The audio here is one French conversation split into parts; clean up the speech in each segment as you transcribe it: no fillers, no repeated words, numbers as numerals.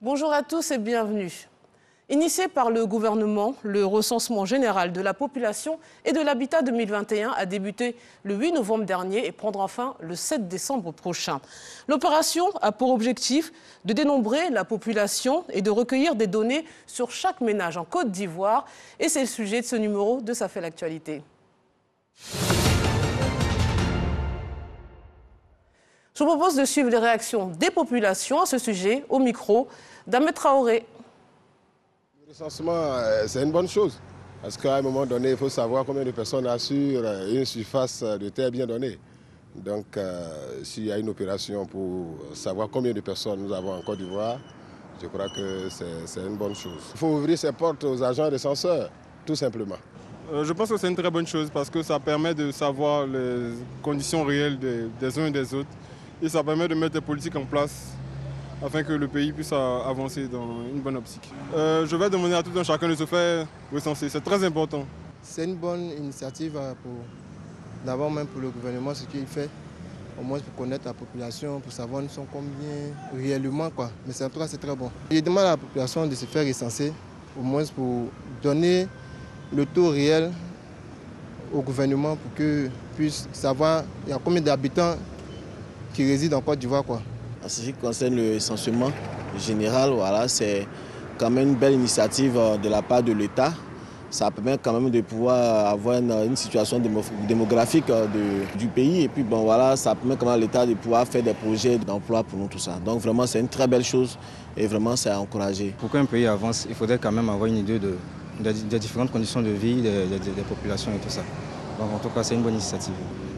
Bonjour à tous et bienvenue. Initié par le gouvernement, le recensement général de la population et de l'habitat 2021 a débuté le 8 novembre dernier et prendra fin le 7 décembre prochain. L'opération a pour objectif de dénombrer la population et de recueillir des données sur chaque ménage en Côte d'Ivoire. Et c'est le sujet de ce numéro de Ça fait l'actualité. Je vous propose de suivre les réactions des populations à ce sujet au micro d'Ahmed Traoré. Le recensement, c'est une bonne chose. Parce qu'à un moment donné, il faut savoir combien de personnes assurent une surface de terre bien donnée. Donc, s'il y a une opération pour savoir combien de personnes nous avons en Côte d'Ivoire, je crois que c'est une bonne chose. Il faut ouvrir ses portes aux agents recenseurs, tout simplement. Je pense que c'est une très bonne chose parce que ça permet de savoir les conditions réelles des uns et des autres. Et ça permet de mettre des politiques en place afin que le pays puisse avancer dans une bonne optique. Je vais demander à tout un chacun de se faire recenser. C'est très important. C'est une bonne initiative d'abord même pour le gouvernement, ce qu'il fait, au moins pour connaître la population, pour savoir nous sommes combien réellement. Mais en tout cas, c'est très bon. Je demande à la population de se faire recenser, au moins pour donner le taux réel au gouvernement pour qu'il puisse savoir il y a combien d'habitants qui résident en Côte d'Ivoire. En ce qui concerne le recensement général, voilà, c'est quand même une belle initiative de la part de l'État. Ça permet quand même de pouvoir avoir une situation démographique du pays. Et puis bon, voilà, ça permet quand même à l'État de pouvoir faire des projets d'emploi pour nous, tout ça. Donc vraiment, c'est une très belle chose et vraiment, c'est à encourager. Pour qu'un pays avance, il faudrait quand même avoir une idée des différentes conditions de vie des populations et tout ça. Donc en tout cas, c'est une bonne initiative.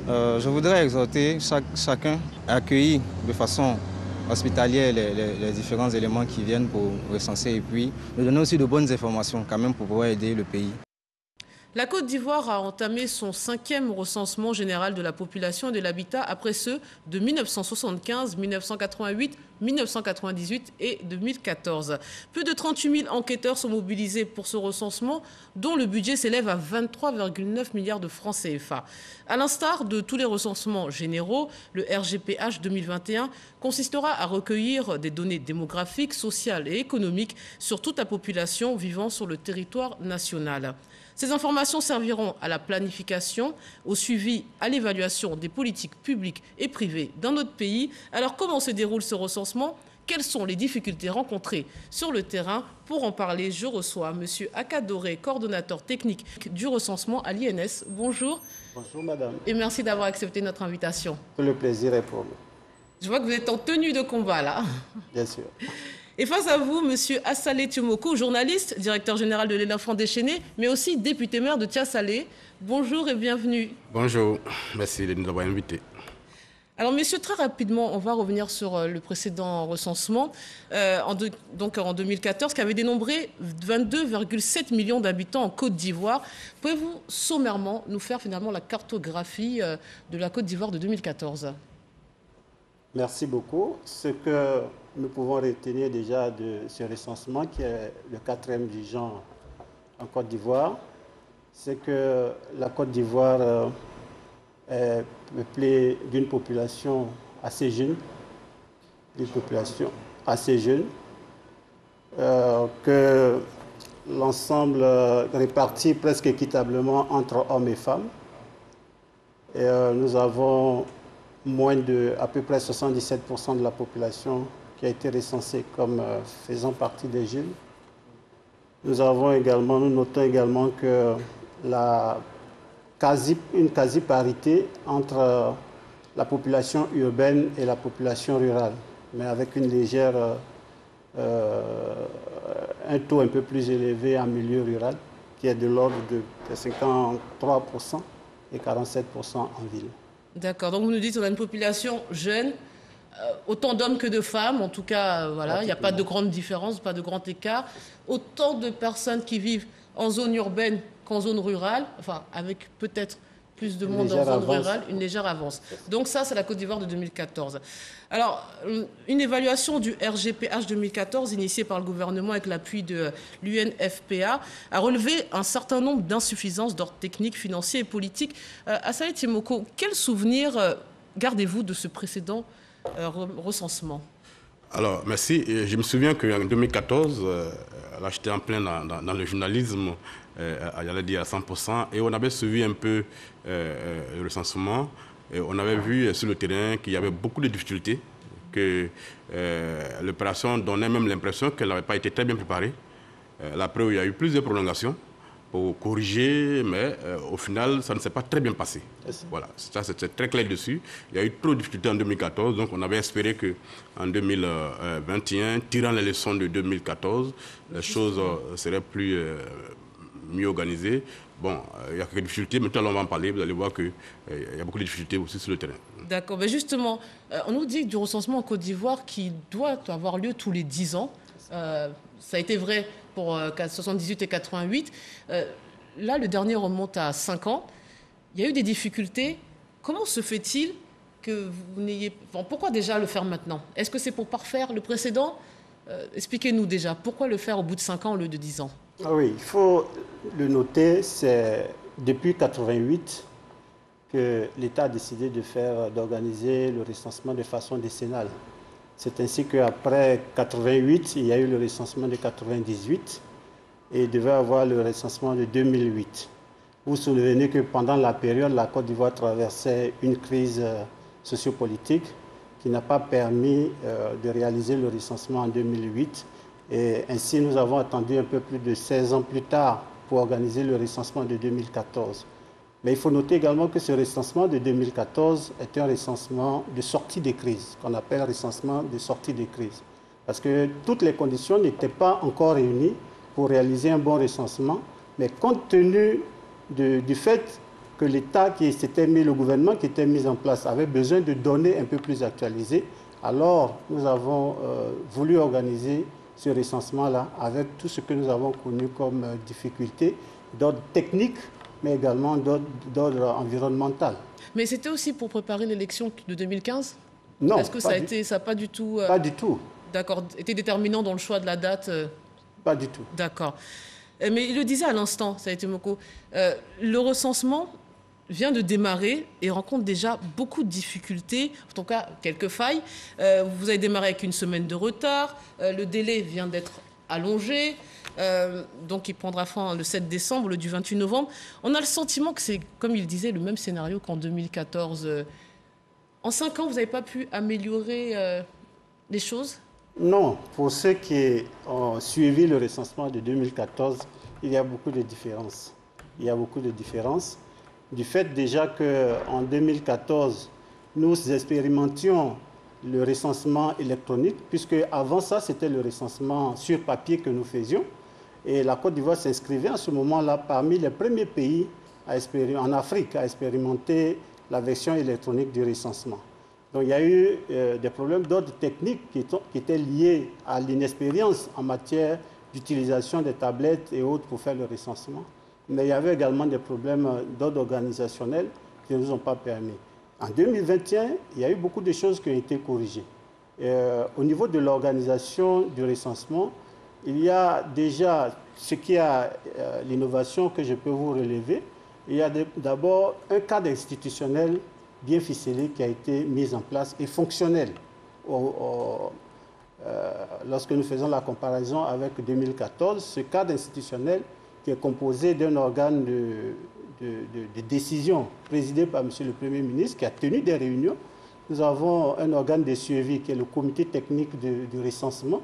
Je voudrais exhorter chacun à accueillir de façon hospitalière les différents éléments qui viennent pour recenser et puis nous donner aussi de bonnes informations quand même pour pouvoir aider le pays. La Côte d'Ivoire a entamé son 5e recensement général de la population et de l'habitat après ceux de 1975, 1988, 1998 et 2014. Plus de 38 000 enquêteurs sont mobilisés pour ce recensement, dont le budget s'élève à 23,9 milliards de francs CFA. À l'instar de tous les recensements généraux, le RGPH 2021 consistera à recueillir des données démographiques, sociales et économiques sur toute la population vivant sur le territoire national. Ces informations serviront à la planification, au suivi, à l'évaluation des politiques publiques et privées dans notre pays. Alors comment se déroule ce recensement ? Quelles sont les difficultés rencontrées sur le terrain? Pour en parler, je reçois M. Akadoré, coordonnateur technique du recensement à l'INS. Bonjour. Bonjour madame. Et merci d'avoir accepté notre invitation. Le plaisir est pour nous. Je vois que vous êtes en tenue de combat là. Bien sûr. Et face à vous, M. Assalé Tiomoko, journaliste, directeur général de l'Éléphant déchaîné, mais aussi député maire de Tiasalé. Bonjour et bienvenue. Bonjour, merci de nous avoir invités. Alors, messieurs, très rapidement, on va revenir sur le précédent recensement, donc en 2014, qui avait dénombré 22,7 millions d'habitants en Côte d'Ivoire. Pouvez-vous sommairement nous faire finalement la cartographie de la Côte d'Ivoire de 2014 ? Merci beaucoup. Ce que nous pouvons retenir déjà de ce recensement, qui est le 4e du genre en Côte d'Ivoire, c'est que la Côte d'Ivoire est peuplée d'une population assez jeune, que l'ensemble répartit presque équitablement entre hommes et femmes. Et nous avons à peu près 77% de la population qui a été recensée comme faisant partie des jeunes. Nous notons également que une quasi-parité entre la population urbaine et la population rurale, mais avec un taux un peu plus élevé en milieu rural, qui est de l'ordre de 53% et 47% en ville. D'accord, donc vous nous dites qu'on a une population jeune, autant d'hommes que de femmes, en tout cas, voilà, il n'y a pas de grande différence, pas de grand écart. Autant de personnes qui vivent en zone urbaine qu'en zone rurale, enfin, avec peut-être plus de monde en zone rurale, une légère avance. Donc ça, c'est la Côte d'Ivoire de 2014. Alors, une évaluation du RGPH 2014, initiée par le gouvernement avec l'appui de l'UNFPA, a relevé un certain nombre d'insuffisances d'ordre technique, financier et politique. Assalé Tiomoko, quel souvenir gardez-vous de ce précédent recensement? Alors, merci. Et je me souviens qu'en 2014, là, j'étais en plein dans le journalisme, j'allais dire à 100%, et on avait suivi un peu le recensement. Et on avait vu sur le terrain qu'il y avait beaucoup de difficultés, que l'opération donnait même l'impression qu'elle n'avait pas été très bien préparée. La preuve, il y a eu plusieurs prolongations pour corriger, mais au final, ça ne s'est pas très bien passé. Voilà, ça c'était très clair dessus. Il y a eu trop de difficultés en 2014, donc on avait espéré qu'en 2021, tirant les leçons de 2014, les choses seraient mieux organisées. Bon, il y a quelques difficultés, mais tout à l'heure on va en parler, vous allez voir qu'il y a beaucoup de difficultés aussi sur le terrain. D'accord, mais justement, on nous dit du recensement en Côte d'Ivoire qui doit avoir lieu tous les 10 ans. Ça a été vrai pour 78 et 88. Là, le dernier remonte à 5 ans. Il y a eu des difficultés. Comment se fait-il que vous n'ayez... Enfin, pourquoi déjà le faire maintenant? Est-ce que c'est pour parfaire le précédent? Expliquez-nous déjà, pourquoi le faire au bout de 5 ans au lieu de 10 ans? Ah oui, il faut le noter, c'est depuis 88 que l'État a décidé d'organiser le recensement de façon décennale. C'est ainsi qu'après 88, il y a eu le recensement de 98 et il devait avoir le recensement de 2008. Vous vous souvenez que pendant la période, la Côte d'Ivoire traversait une crise sociopolitique qui n'a pas permis de réaliser le recensement en 2008. Et ainsi, nous avons attendu un peu plus de 16 ans plus tard pour organiser le recensement de 2014. Mais il faut noter également que ce recensement de 2014 est un recensement de sortie de crise, qu'on appelle recensement de sortie de crise. Parce que toutes les conditions n'étaient pas encore réunies pour réaliser un bon recensement, mais compte tenu du fait que l'État qui s'était mis, le gouvernement qui était mis en place avait besoin de données un peu plus actualisées, alors nous avons voulu organiser ce recensement-là avec tout ce que nous avons connu comme difficultés d'ordre technique, mais également d'ordre environnemental. Mais c'était aussi pour préparer l'élection de 2015? Non. Est-ce que ça n'a pas du tout... Pas du tout. D'accord, été déterminant dans le choix de la date? Pas du tout. D'accord. Mais il le disait à l'instant, Saïté Moko, le recensement vient de démarrer et rencontre déjà beaucoup de difficultés, en tout cas quelques failles. Vous avez démarré avec une semaine de retard, le délai vient d'être allongé, donc il prendra fin le 7 décembre, le du 28 novembre. On a le sentiment que c'est, comme il disait, le même scénario qu'en 2014. En 5 ans, vous n'avez pas pu améliorer les choses? Non, pour ceux qui ont suivi le recensement de 2014, il y a beaucoup de différences. Il y a beaucoup de différences. Du fait déjà qu'en 2014, nous expérimentions le recensement électronique, puisque avant ça, c'était le recensement sur papier que nous faisions. Et la Côte d'Ivoire s'inscrivait à ce moment-là parmi les premiers pays en Afrique à expérimenter la version électronique du recensement. Donc il y a eu des problèmes d'ordre technique qui étaient liés à l'inexpérience en matière d'utilisation des tablettes et autres pour faire le recensement. Mais il y avait également des problèmes d'ordre organisationnel qui ne nous ont pas permis. En 2021, il y a eu beaucoup de choses qui ont été corrigées. Au niveau de l'organisation du recensement, il y a déjà ce qui a l'innovation que je peux vous relever. Il y a d'abord un cadre institutionnel bien ficelé qui a été mis en place et fonctionnel. Lorsque nous faisons la comparaison avec 2014, ce cadre institutionnel qui est composé d'un organe de décision présidé par M. le Premier ministre qui a tenu des réunions. Nous avons un organe de suivi qui est le comité technique du recensement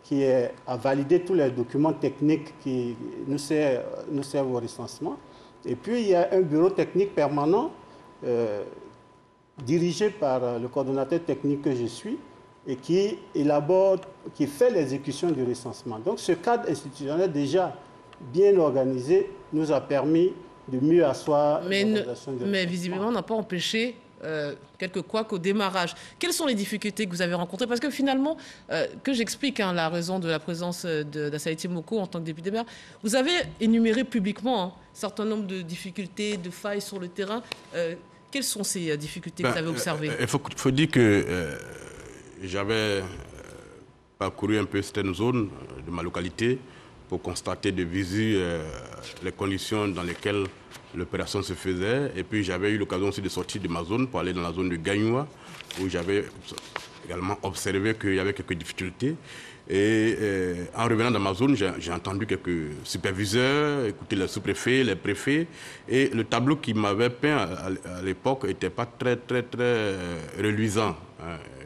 qui a validé tous les documents techniques qui nous servent au recensement. Et puis il y a un bureau technique permanent dirigé par le coordonnateur technique que je suis et qui élabore, qui fait l'exécution du recensement. Donc ce cadre institutionnel déjà bien organisé nous a permis de mieux asseoir l'organisation du recensement. Mais visiblement, on n'a pas empêché quelques couacs au démarrage. Quelles sont les difficultés que vous avez rencontrées? Parce que finalement, que j'explique la raison de la présence d'Assaïté Moko en tant que député maire, vous avez énuméré publiquement un certain nombre de difficultés, de failles sur le terrain. Quelles sont ces difficultés que vous avez observées? Il faut dire que j'avais parcouru un peu certaines zones de ma localité pour constater de visu les conditions dans lesquelles l'opération se faisait. Et puis j'avais eu l'occasion aussi de sortir de ma zone pour aller dans la zone de Gagnoua, où j'avais également observé qu'il y avait quelques difficultés. Et en revenant dans ma zone, j'ai entendu quelques superviseurs, écouté les sous-préfets, les préfets. Et le tableau qu'ils m'avaient peint à l'époque n'était pas très reluisant.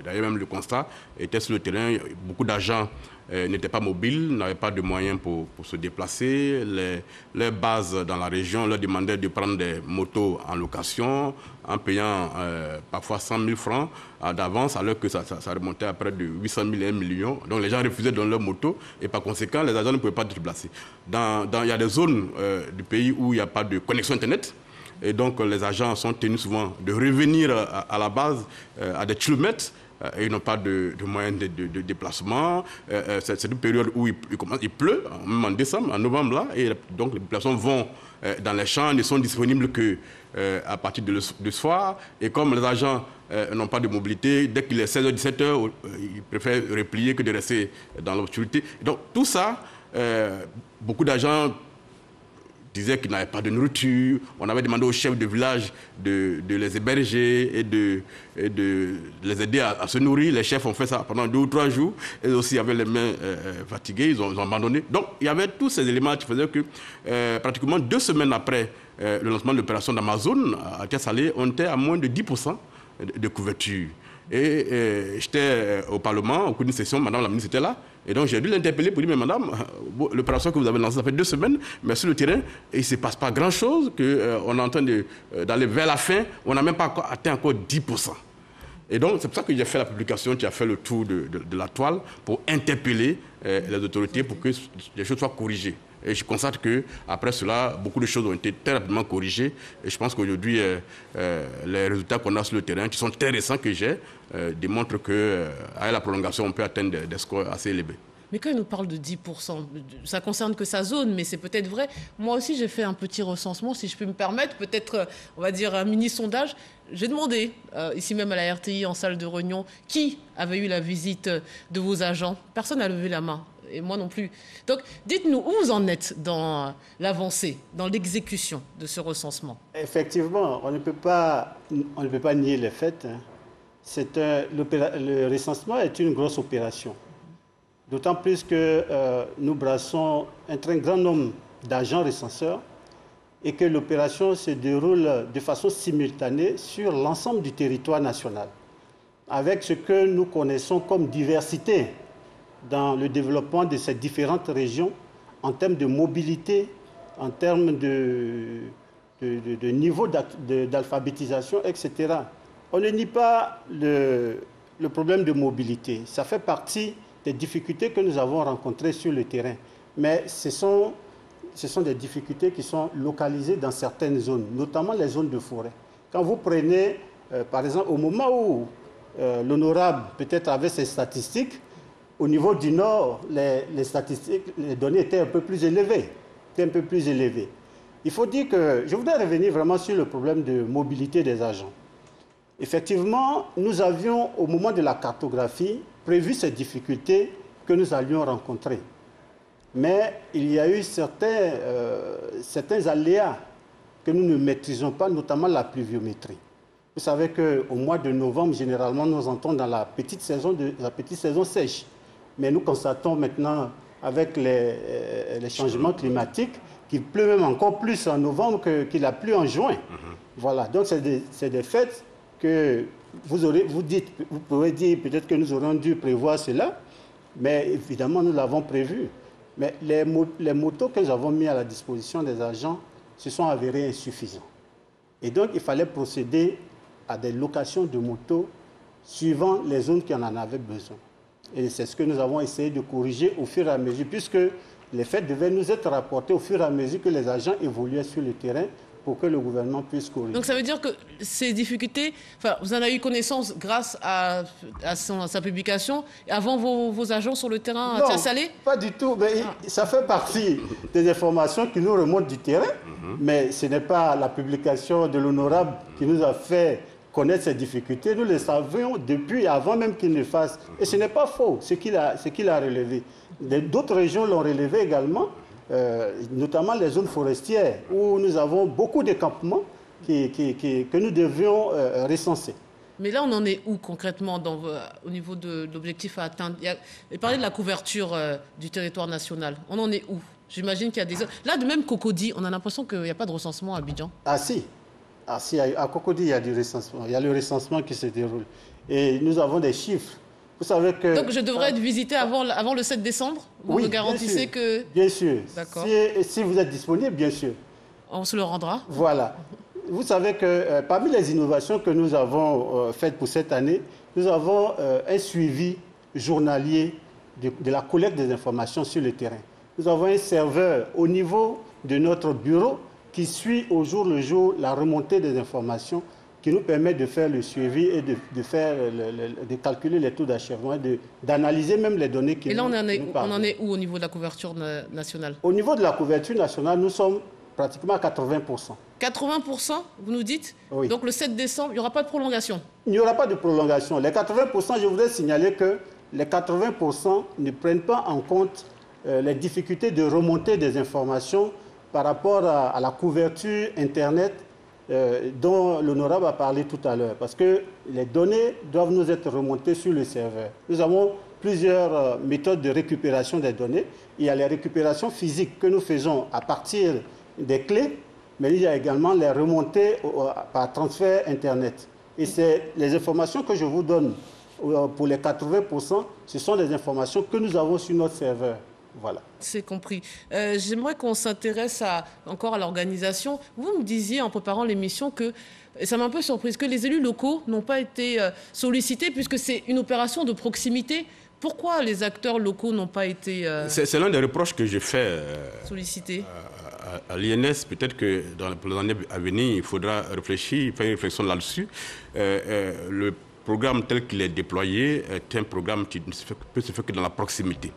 D'ailleurs, même le constat était sur le terrain. Beaucoup d'agents n'étaient pas mobiles, n'avaient pas de moyens pour se déplacer. Les bases dans la région leur demandaient de prendre des motos en location en payant parfois 100 000 francs d'avance, alors que ça remontait à près de 800 000 et 1 million. Donc les gens refusaient de donner leur moto et par conséquent, les agents ne pouvaient pas se déplacer. Il y a des zones du pays où il n'y a pas de connexion Internet. Et donc les agents sont tenus souvent de revenir à la base à des kilomètres. Et ils n'ont pas de moyens de déplacement. C'est une période où il pleut, même en décembre, en novembre, là, et donc les populations vont dans les champs, ne sont disponibles qu'à partir de soir. Et comme les agents n'ont pas de mobilité, dès qu'il est 16h, 17h, ils préfèrent replier que de rester dans l'obscurité. Donc tout ça, beaucoup d'agents disaient qu'ils n'avaient pas de nourriture. On avait demandé aux chefs de village de les héberger et de les aider à se nourrir. Les chefs ont fait ça pendant 2 ou 3 jours. Et aussi, ils avaient les mains fatiguées, ils ont abandonné. Donc, il y avait tous ces éléments qui faisaient que pratiquement 2 semaines après le lancement de l'opération d'Amazon, à Tiasalé, on était à moins de 10% de couverture. Et j'étais au Parlement, au cours d'une session, madame la ministre était là. Et donc j'ai dû l'interpeller pour dire, mais madame, l'opération que vous avez lancée, ça fait 2 semaines, mais sur le terrain, il ne se passe pas grand-chose, qu'on est en train d'aller vers la fin, on n'a même pas atteint encore 10%. Et donc c'est pour ça que j'ai fait la publication qui a fait le tour de la toile pour interpeller les autorités pour que les choses soient corrigées. Et je constate qu'après cela, beaucoup de choses ont été très rapidement corrigées. Et je pense qu'aujourd'hui, les résultats qu'on a sur le terrain, qui sont très récents que j'ai, démontrent qu'avec la prolongation, on peut atteindre des scores assez élevés. Mais quand il nous parle de 10%, ça ne concerne que sa zone, mais c'est peut-être vrai. Moi aussi, j'ai fait un petit recensement, si je peux me permettre, peut-être, on va dire, un mini-sondage. J'ai demandé, ici même à la RTI, en salle de réunion, qui avait eu la visite de vos agents. Personne n'a levé la main. Et moi non plus. Donc, dites-nous où vous en êtes dans l'avancée, dans l'exécution de ce recensement. Effectivement, on ne peut pas nier les faits. Le recensement est une grosse opération. D'autant plus que nous brassons un très grand nombre d'agents recenseurs et que l'opération se déroule de façon simultanée sur l'ensemble du territoire national, avec ce que nous connaissons comme diversité dans le développement de ces différentes régions en termes de mobilité, en termes de niveau d'alphabétisation, etc. On ne nie pas le problème de mobilité. Ça fait partie des difficultés que nous avons rencontrées sur le terrain. Mais ce sont des difficultés qui sont localisées dans certaines zones, notamment les zones de forêt. Quand vous prenez, par exemple, au moment où l'honorable peut-être avait ses statistiques, au niveau du Nord, les statistiques, les données étaient un peu plus élevées. Il faut dire que, je voudrais revenir vraiment sur le problème de mobilité des agents. Effectivement, nous avions, au moment de la cartographie, prévu ces difficultés que nous allions rencontrer. Mais il y a eu certains aléas que nous ne maîtrisons pas, notamment la pluviométrie. Vous savez qu'au mois de novembre, généralement, nous entrons dans la petite saison sèche. Mais nous constatons maintenant, avec les changements climatiques, qu'il pleut même encore plus en novembre qu'il a plu en juin. Voilà, donc c'est des faits que vous pouvez dire peut-être que nous aurions dû prévoir cela, mais évidemment nous l'avons prévu. Mais les motos que nous avons mis à la disposition des agents se sont avérés insuffisants. Et donc il fallait procéder à des locations de motos suivant les zones qui en avaient besoin. Et c'est ce que nous avons essayé de corriger au fur et à mesure, puisque les faits devaient nous être rapportés au fur et à mesure que les agents évoluaient sur le terrain pour que le gouvernement puisse corriger. Donc ça veut dire que ces difficultés, vous en avez eu connaissance grâce à sa publication, avant vos agents sur le terrain à Tiasalé? Non, pas du tout. Mais ça fait partie des informations qui nous remontent du terrain, mais ce n'est pas la publication de l'honorable qui nous a fait connaître ces difficultés. Nous le savions depuis, avant même qu'il ne fasse. Et ce n'est pas faux, ce qu'il a relevé. D'autres régions l'ont relevé également, notamment les zones forestières, où nous avons beaucoup de campements que nous devions recenser. Mais là, on en est où concrètement au niveau de l'objectif à atteindre? Il parlait de la couverture du territoire national. On en est où? J'imagine qu'il y a des... Là, de même Cocody, on a l'impression qu'il n'y a pas de recensement à Abidjan. Ah si, à Cocody, il y a du recensement. Il y a le recensement qui se déroule. Et nous avons des chiffres. Vous savez que... Donc je devrais être visité avant le 7 décembre? Vous me garantissez que... Bien sûr. D'accord. Si vous êtes disponible, bien sûr. On se le rendra. Voilà. Vous savez que parmi les innovations que nous avons faites pour cette année, nous avons un suivi journalier de la collecte des informations sur le terrain. Nous avons un serveur au niveau de notre bureau qui suit au jour le jour la remontée des informations, qui nous permet de faire le suivi et de calculer les taux d'achèvement, d'analyser même les données qui nous parlent. Et là, on en est où au niveau de la couverture nationale? Au niveau de la couverture nationale, nous sommes pratiquement à 80%. 80%, vous nous dites? Oui. Donc le 7 décembre, il n'y aura pas de prolongation? Il n'y aura pas de prolongation. Les 80%, je voudrais signaler que les 80% ne prennent pas en compte les difficultés de remontée des informations par rapport à la couverture Internet dont l'honorable a parlé tout à l'heure. Parce que les données doivent nous être remontées sur le serveur. Nous avons plusieurs méthodes de récupération des données. Il y a les récupérations physiques que nous faisons à partir des clés, mais il y a également les remontées par transfert Internet. Et c'est les informations que je vous donne pour les 80%, ce sont des informations que nous avons sur notre serveur. Voilà. C'est compris. J'aimerais qu'on s'intéresse encore à l'organisation. Vous me disiez en préparant l'émission que, et ça m'a un peu surprise, que les élus locaux n'ont pas été sollicités puisque c'est une opération de proximité. Pourquoi les acteurs locaux n'ont pas été C'est l'un des reproches que j'ai fait sollicités à l'INS. Peut-être que dans les années à venir, il faudra réfléchir, faire une réflexion là-dessus. Le programme tel qu'il est déployé est un programme qui ne peut se faire que dans la proximité.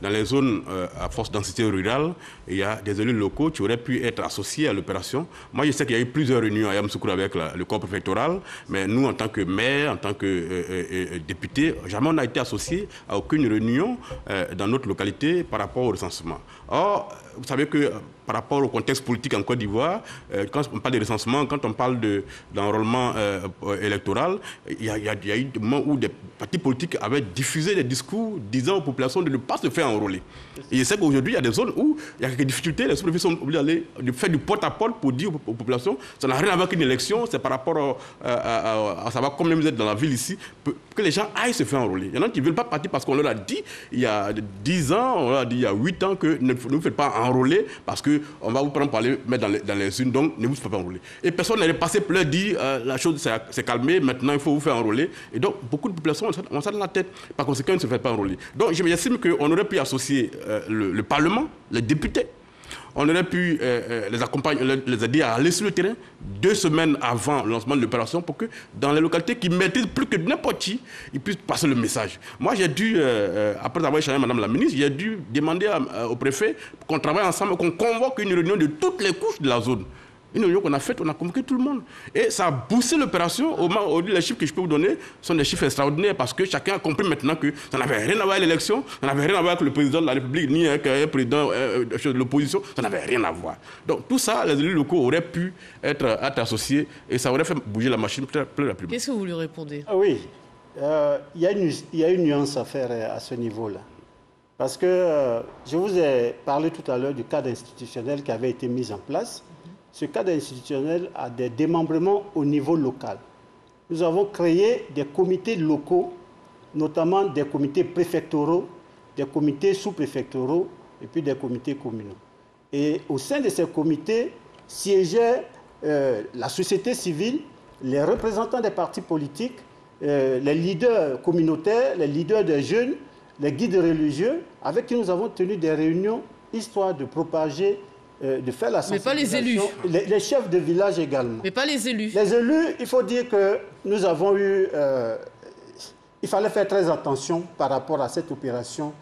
Dans les zones à forte densité rurale, il y a des élus locaux qui auraient pu être associés à l'opération. Moi, je sais qu'il y a eu plusieurs réunions à Yamoussoukro avec le corps préfectoral, mais nous, en tant que maire, en tant que député, jamais on n'a été associés à aucune réunion dans notre localité par rapport au recensement. Or, vous savez que par rapport au contexte politique en Côte d'Ivoire, quand on parle de recensement, quand on parle d'enrôlement électoral, il y a eu des moments où des partis politiques avaient diffusé des discours disant aux populations de ne pas se faire enrôler. Et je sais qu'aujourd'hui, il y a des zones où il y a quelques difficultés, les sous-préfets sont obligés de faire du porte-à-porte pour dire aux populations, ça n'a rien à voir avec une élection, c'est par rapport à savoir combien vous êtes dans la ville ici, que les gens aillent se faire enrôler. Il y en a qui ne veulent pas partir parce qu'on leur a dit, il y a 10 ans, on leur a dit il y a 8 ans que ne vous faites pas enrôler parce qu'on va vous prendre pour aller mettre dans les unes, donc ne vous faites pas enrôler. Et personne n'est passé pour leur dire la chose s'est calmée, maintenant il faut vous faire enrôler. Et donc beaucoup de populations ont ça dans la tête. Par conséquent, ils ne se font pas enrôler. Donc j'estime qu'on aurait pu associer le Parlement, les députés. On aurait pu les accompagner, les aider à aller sur le terrain 2 semaines avant le lancement de l'opération pour que dans les localités qui maîtrisent plus que n'importe qui, ils puissent passer le message. Moi, j'ai dû, après avoir échangé avec Madame la ministre, j'ai dû demander au préfet qu'on travaille ensemble, qu'on convoque une réunion de toutes les couches de la zone. Une réunion qu'on a faite, on a convoqué tout le monde. Et ça a boosté l'opération. Les chiffres que je peux vous donner sont des chiffres extraordinaires parce que chacun a compris maintenant que ça n'avait rien à voir avec l'élection, ça n'avait rien à voir avec le président de la République, ni avec un président de l'opposition, ça n'avait rien à voir. Donc tout ça, les élus locaux auraient pu être associés et ça aurait fait bouger la machine plus rapidement. Qu'est-ce que vous lui répondez? Oui, il y a une nuance à faire à ce niveau-là. Parce que je vous ai parlé tout à l'heure du cadre institutionnel qui avait été mis en place. Ce cadre institutionnel a des démembrements au niveau local. Nous avons créé des comités locaux, notamment des comités préfectoraux, des comités sous-préfectoraux et puis des comités communaux. Et au sein de ces comités siégeaient la société civile, les représentants des partis politiques, les leaders communautaires, les leaders des jeunes, les guides religieux, avec qui nous avons tenu des réunions histoire de propager, de faire la sensibilisation. Mais pas les élus. Les chefs de village également. Mais pas les élus. Les élus, il faut dire que nous avons eu... il fallait faire très attention par rapport à cette opération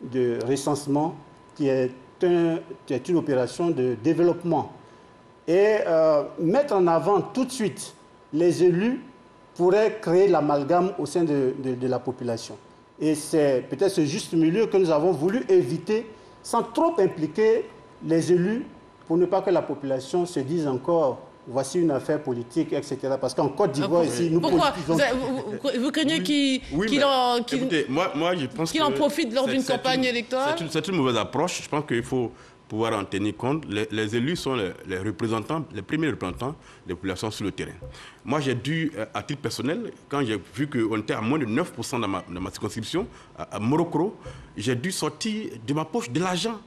de recensement qui est une opération de développement. Et mettre en avant tout de suite les élus pourrait créer l'amalgame au sein de la population. Et c'est peut-être ce juste milieu que nous avons voulu éviter sans trop impliquer les élus pour ne pas que la population se dise encore voici une affaire politique, etc. Parce qu'en Côte d'Ivoire, ici, nous pourquoi politisons... vous craignez qu'il en profite lors d'une campagne électorale? C'est une mauvaise approche. Je pense qu'il faut pouvoir en tenir compte. Les élus sont les représentants, les premiers représentants des populations sur le terrain. Moi, j'ai dû, à titre personnel, quand j'ai vu qu'on était à moins de 9% dans ma circonscription, à Morocco, j'ai dû sortir de ma poche de l'argent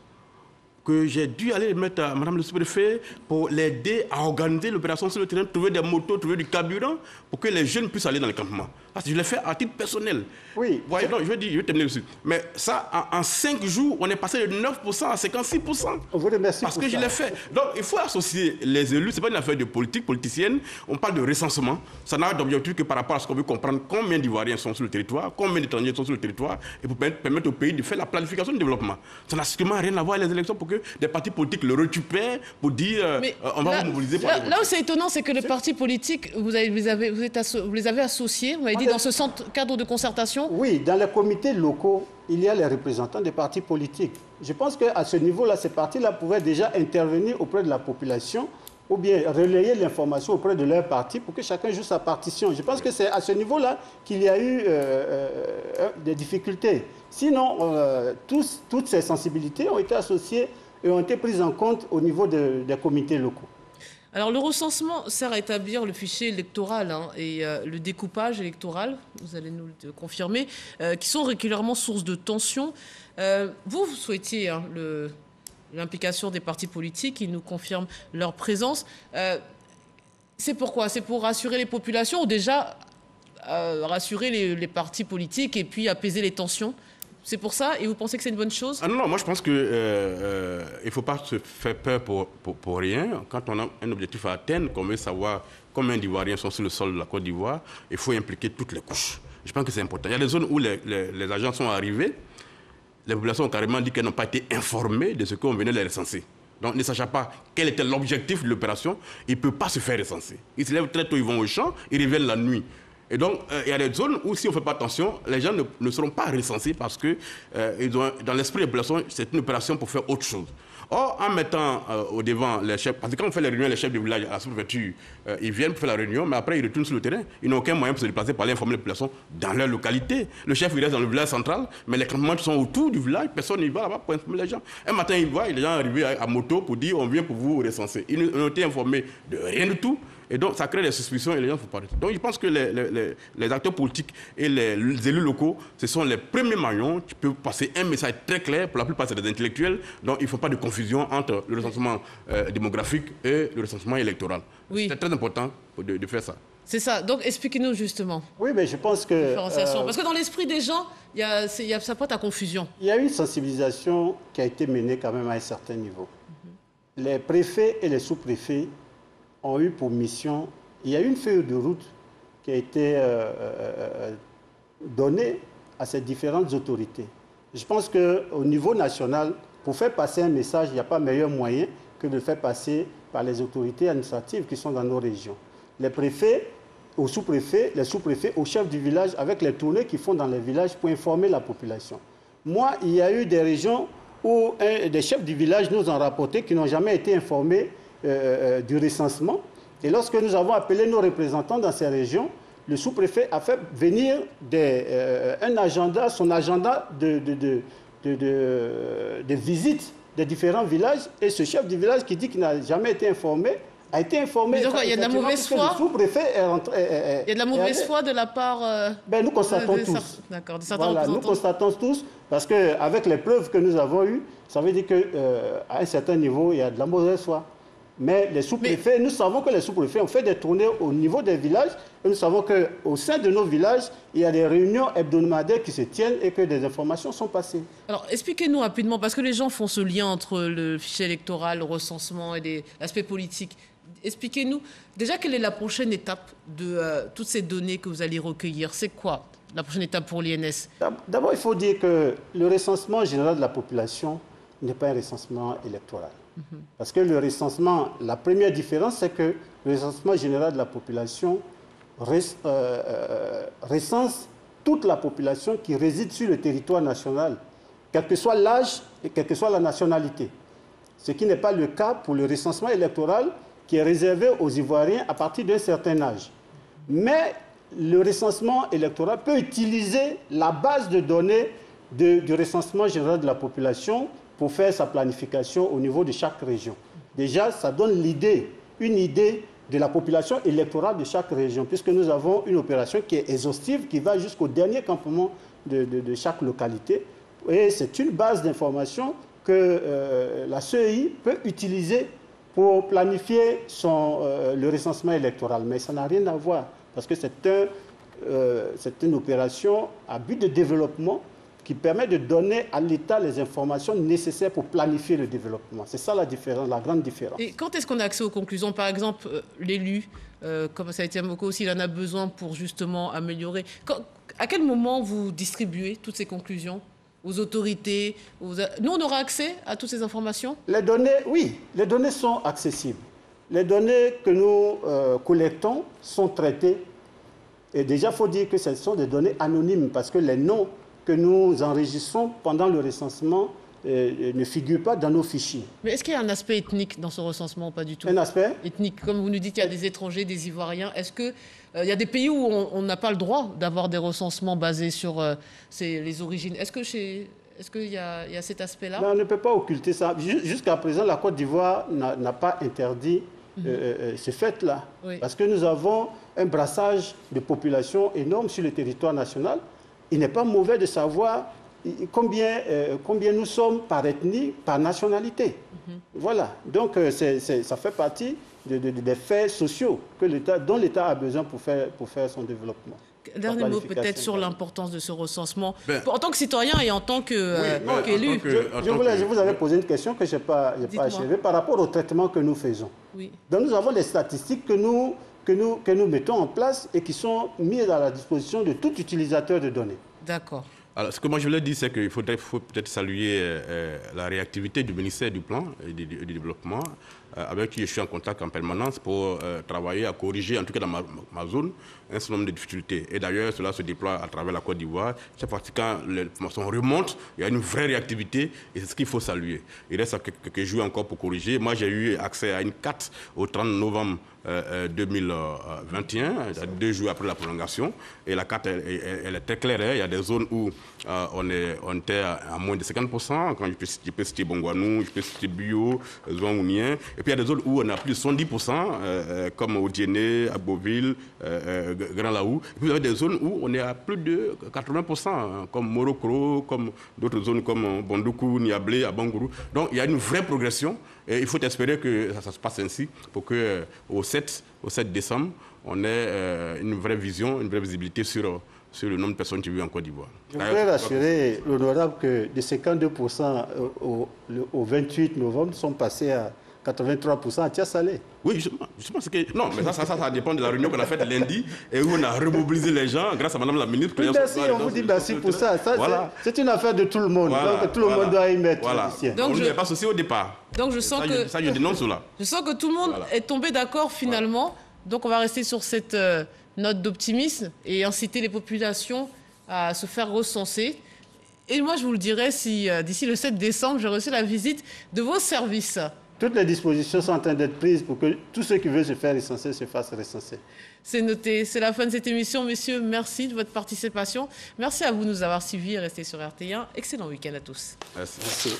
que j'ai dû aller mettre à Madame le sous-préfet pour l'aider à organiser l'opération sur le terrain, trouver des motos, trouver du carburant pour que les jeunes puissent aller dans les campements. Parce que je l'ai fait à titre personnel. Oui. Ouais, non, je vais terminer dessus. Mais ça, en 5 jours, on est passé de 9% à 56%. On vous remercie parce que je l'ai fait. Donc, il faut associer les élus. Ce n'est pas une affaire de politique politicienne. On parle de recensement. Ça n'a d'objectif que par rapport à ce qu'on veut comprendre combien d'Ivoiriens sont sur le territoire, combien d'étrangers sont sur le territoire, et pour permettre au pays de faire la planification du dévelouvement. Ça n'a strictement rien à voir avec les élections pour que des partis politiques le récupèrent pour dire on va vous mobiliser. Là où c'est étonnant, c'est que les partis politiques, vous les avez associés, vous m'avez dit, dans ce cadre de concertation. Oui, dans les comités locaux, il y a les représentants des partis politiques. Je pense qu'à ce niveau-là, ces partis-là pouvaient déjà intervenir auprès de la population ou bien relayer l'information auprès de leur parti pour que chacun joue sa partition. Je pense que c'est à ce niveau-là qu'il y a eu des difficultés. Sinon, toutes ces sensibilités ont été associées et ont été prises en compte au niveau des comités locaux. Alors, le recensement sert à établir le fichier électoral et le découpage électoral, vous allez nous le confirmer, qui sont régulièrement source de tensions. Vous souhaitiez l'implication des partis politiques, ils nous confirment leur présence. C'est pourquoi? C'est pour rassurer les populations ou déjà rassurer les partis politiques et puis apaiser les tensions? C'est pour ça? Et vous pensez que c'est une bonne chose? Non, moi je pense qu'il ne faut pas se faire peur pour rien. Quand on a un objectif à atteindre, qu'on veut savoir combien d'Ivoiriens sont sur le sol de la Côte d'Ivoire, il faut impliquer toutes les couches. Je pense que c'est important. Il y a des zones où les agents sont arrivés, les populations ont carrément dit qu'elles n'ont pas été informées de ce qu'on venait les recenser. Donc, ne sachant pas quel était l'objectif de l'opération, ils ne peuvent pas se faire recenser. Ils se lèvent très tôt, ils vont au champ, ils reviennent la nuit. Et donc, il y a des zones où, si on ne fait pas attention, les gens ne seront pas recensés parce que dans l'esprit des populations, c'est une opération pour faire autre chose. Or, en mettant au devant les chefs, parce que quand on fait les réunions, les chefs de village à la sous-préfecture, ils viennent pour faire la réunion, mais après ils retournent sur le terrain. Ils n'ont aucun moyen pour se déplacer pour aller informer les populations dans leur localité. Le chef, il reste dans le village central, mais les campements sont autour du village, personne n'y va là-bas pour informer les gens. Un matin, ils voient les gens arriver à moto pour dire on vient pour vous recenser. Ils n'ont été informés de rien du tout. Et donc, ça crée des suspicions et les gens ne font pas. Donc, je pense que les acteurs politiques et les élus locaux, ce sont les premiers maillons qui peuvent passer un message très clair. Pour la plupart, c'est des intellectuels. Donc, il ne faut pas de confusion entre le recensement démographique et le recensement électoral. Oui. C'est très important de faire ça. C'est ça. Donc, expliquez-nous justement. Oui, mais je pense que... Parce que dans l'esprit des gens, ça porte à confusion. Il y a une sensibilisation qui a été menée quand même à un certain niveau. Les préfets et les sous-préfets ont eu pour mission, il y a une feuille de route qui a été donnée à ces différentes autorités. Je pense qu'au niveau national, pour faire passer un message, il n'y a pas meilleur moyen que de le faire passer par les autorités administratives qui sont dans nos régions. Les préfets aux sous-préfets, les sous-préfets aux chefs du village, avec les tournées qu'ils font dans les villages pour informer la population. Moi, il y a eu des régions où des chefs du village nous ont rapporté qu'ils n'ont jamais été informés du recensement. Et lorsque nous avons appelé nos représentants dans ces régions, le sous-préfet a fait venir son agenda de visite des différents villages. Et ce chef du village qui dit qu'il n'a jamais été informé, a été informé. Mais donc, il y a de la mauvaise foi. Le sous-préfet est rentré. Il y a de la mauvaise foi de la part. Nous constatons tous. D'accord. Voilà, nous constatons tous, parce qu'avec les preuves que nous avons eues, ça veut dire qu'à un certain niveau, il y a de la mauvaise foi. Mais les sous-préfets, nous savons que les sous-préfets ont fait des tournées au niveau des villages. Et nous savons qu'au sein de nos villages, il y a des réunions hebdomadaires qui se tiennent et que des informations sont passées. Alors, expliquez-nous rapidement, parce que les gens font ce lien entre le fichier électoral, le recensement et l'aspect politique. Expliquez-nous, déjà, quelle est la prochaine étape de toutes ces données que vous allez recueillir? C'est quoi la prochaine étape pour l'INS? D'abord, il faut dire que le recensement général de la population n'est pas un recensement électoral. Parce que le recensement, la première différence, c'est que le recensement général de la population recense toute la population qui réside sur le territoire national, quel que soit l'âge et quelle que soit la nationalité. Ce qui n'est pas le cas pour le recensement électoral, qui est réservé aux Ivoiriens à partir d'un certain âge. Mais le recensement électoral peut utiliser la base de données du recensement général de la population pour faire sa planification au niveau de chaque région. Déjà, ça donne une idée de la population électorale de chaque région, puisque nous avons une opération qui est exhaustive, qui va jusqu'au dernier campement de chaque localité. Et c'est une base d'information que la CEI peut utiliser pour planifier le recensement électoral. Mais ça n'a rien à voir, parce que c'est une opération à but de développement qui permet de donner à l'État les informations nécessaires pour planifier le développement. C'est ça la différence, la grande différence. Et quand est-ce qu'on a accès aux conclusions? Par exemple, l'élu, comme ça a été évoqué aussi, il en a besoin pour justement améliorer. À quel moment vous distribuez toutes ces conclusions aux autorités? Nous, on aura accès à toutes ces informations? Les données, oui, les données sont accessibles. Les données que nous collectons sont traitées. Et déjà, il faut dire que ce sont des données anonymes parce que les noms que nous enregistrons pendant le recensement ne figurent pas dans nos fichiers. Mais est-ce qu'il y a un aspect ethnique dans ce recensement ou pas du tout? Un aspect ethnique, comme vous nous dites qu'il y a des étrangers, des Ivoiriens. Est-ce qu'il y a des pays où on n'a pas le droit d'avoir des recensements basés sur les origines? Est-ce qu'il y a cet aspect-là? On ne peut pas occulter ça. Jusqu'à présent, la Côte d'Ivoire n'a pas interdit ce fait-là. Oui. Parce que nous avons un brassage de population énorme sur le territoire national. Il n'est pas mauvais de savoir combien nous sommes par ethnie, par nationalité. Voilà. Donc, ça fait partie des faits sociaux dont l'État a besoin pour faire son développement. Dernier mot peut-être sur l'importance de ce recensement. En tant que citoyen et en tant qu'élu. Je vous avais posé une question que je n'ai pas achevée par rapport au traitement que nous faisons. Oui. Donc, nous avons des statistiques que nous mettons en place et qui sont mises à la disposition de tout utilisateur de données. D'accord. Alors, ce que moi je voulais dire, c'est qu'il faut peut-être saluer la réactivité du ministère du Plan et du Développement, avec qui je suis en contact en permanence pour travailler à corriger, en tout cas dans ma zone, un certain nombre de difficultés. Et d'ailleurs, cela se déploie à travers la Côte d'Ivoire. Chaque fois que l'information remonte, il y a une vraie réactivité et c'est ce qu'il faut saluer. Il reste quelques jours encore pour corriger. Moi, j'ai eu accès à une carte au 30 novembre 2021, 2 jours après la prolongation. Et la carte, elle est très claire. Il y a des zones où on était à moins de 50%. Quand je peux citer Bongouanou, je peux citer Bio, Zouangounien. Et puis il y a des zones où on a plus de 70%, comme au Djéné, à Beauville, Grand Laou. Et puis vous avez des zones où on est à plus de 80%, comme Morokro, comme d'autres zones comme Bondoukou, Niablé, à Bangourou. Donc il y a une vraie progression. Et il faut espérer que ça se passe ainsi pour qu'au 7 décembre, on ait une vraie vision, une vraie visibilité sur le nombre de personnes qui vivent en Côte d'Ivoire. Je voudrais rassurer l'honorable que de 52% au 28 novembre sont passés à 83% à Tiasalé. Oui, justement non, mais ça dépend de la réunion qu'on a faite lundi et où on a remobilisé les gens grâce à Madame la ministre. Oui, merci, on vous dit merci pour ça. Voilà. C'est une affaire de tout le monde, donc tout le monde doit y mettre le sien. Donc on ne pas associé au départ. Donc je sens que je dénonce cela. Je sens que tout le monde est tombé d'accord finalement. Donc on va rester sur cette note d'optimisme et inciter les populations à se faire recenser. Et moi, je vous le dirai si d'ici le 7 décembre, j'ai reçu la visite de vos services. Toutes les dispositions sont en train d'être prises pour que tous ceux qui veulent se faire recenser se fassent recenser. C'est noté. C'est la fin de cette émission. Messieurs, merci de votre participation. Merci à vous de nous avoir suivis et restés sur RT1. Excellent week-end à tous. Merci.